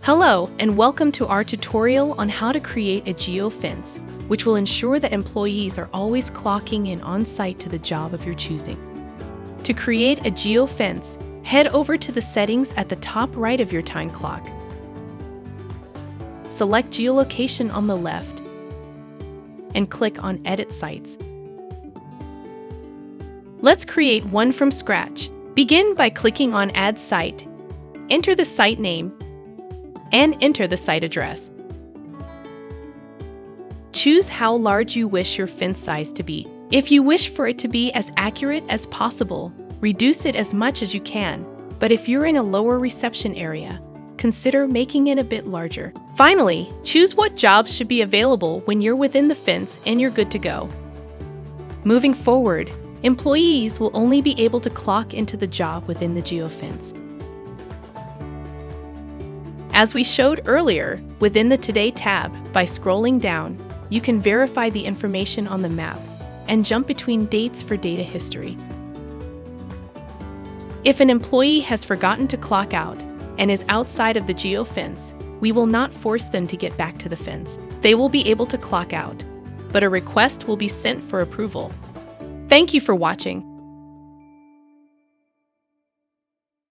Hello, and welcome to our tutorial on how to create a geofence, which will ensure that employees are always clocking in on-site to the job of your choosing. To create a geofence, head over to the settings at the top right of your time clock. Select geolocation on the left and click on Edit Sites. Let's create one from scratch. Begin by clicking on Add Site. Enter the site name and enter the site address. Choose how large you wish your fence size to be. If you wish for it to be as accurate as possible, reduce it as much as you can. But if you're in a lower reception area, consider making it a bit larger. Finally, choose what jobs should be available when you're within the fence and you're good to go. Moving forward, employees will only be able to clock into the job within the geofence. As we showed earlier, within the Today tab, by scrolling down, you can verify the information on the map and jump between dates for data history. If an employee has forgotten to clock out and is outside of the geofence, we will not force them to get back to the fence. They will be able to clock out, but a request will be sent for approval. Thank you for watching.